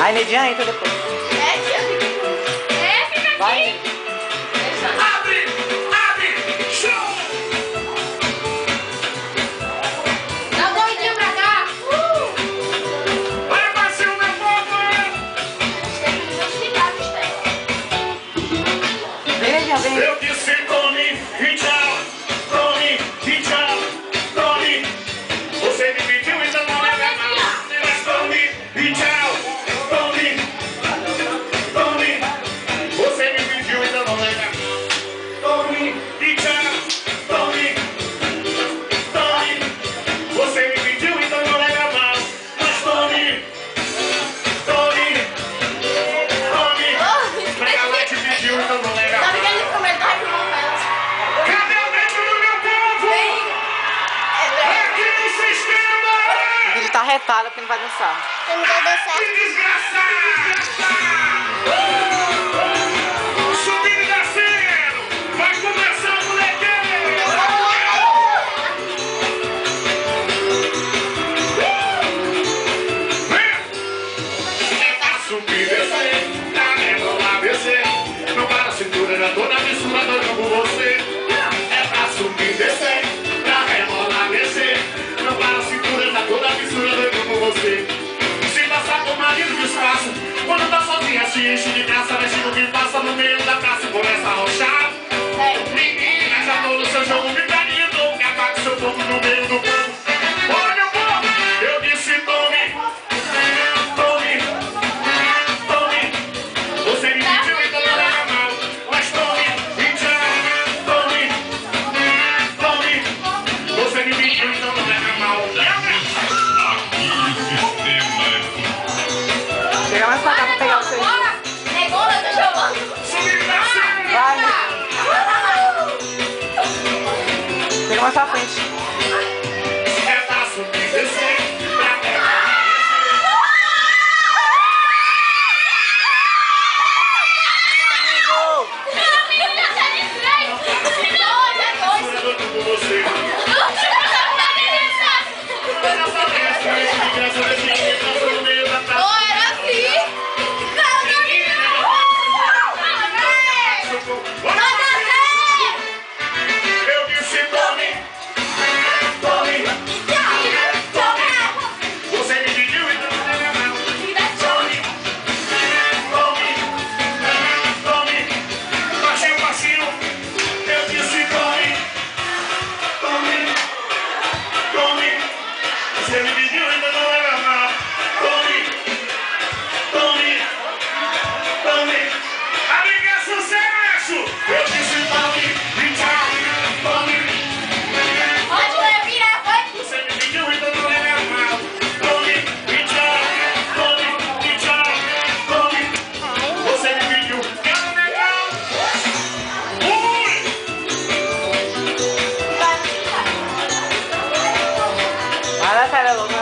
Aí Neidinha entra depois. Fica aqui. Vai. Abre! Abre! Show! Dá um doidinho pra cá. Vai, Marcinho, meu povo! Vem, Neidinha, vem. Eu disse tome e tchau, tome e tchau, tome. Você me pediu, então não leva mal. Mas tome e tchau, tome, tome. Você me pediu, então não leva mal. Tome e tchau, tome, tome. Você me pediu, então não leva mal. Mas tome, tome, tome. Pra ela te pediu, então não leva mal. Sabe que ele comentário que não faz? Cadê o dentro do meu povo? Aqui no sistema! Ele tá arretado porque não vai dançar. Eu não vou dançar. Que desgraçado! Subindo e descendo! Vai começar, molequinho! É pra subir e descer, pra rebolar, descer. Não para a cintura, já tô na mistura, doido com você. É pra subir e descer, pra rebolar, descer. Não para a cintura, já tô na mistura, doido com você. Se passar com o marido do espaço, quando tá sozinha, se enche de graça, mexe no que passa no meio da praça e começa a rochar. Menina, já tô no seu jogo, me pedindo que apague seu fogo no meio do campo. Olha, meu povo, eu disse tome, tome, tome. Você me pediu, então não leva mal. Mas tome, e tchau, tome, tome. Você me pediu, então não leva mal. Chega mais pra cá pra pegar o seu. Bora! Negócio, eu tô chamando. Subir e descer. Vai. Chega mais pra frente. É pra subir e descer, pra pegar. Meu amigo já tá de frente. É dois. Com você. Não era assim. Eu disse tome, tome, você me pediu então não leva mal. Tome, tome, tome, baixinho, baixinho. Eu disse tome, tome, tome, você me pediu então não leva mal. Tome, tome, tome, a briga é sucesso. Eu disse tome, e tchau, tome. Pode virar, vai. Você me pediu, então não leva mal. Tome, e tchau, tome, e tchau, tome. Você me pediu, quero legal. Ui! Vai, Natália, louca.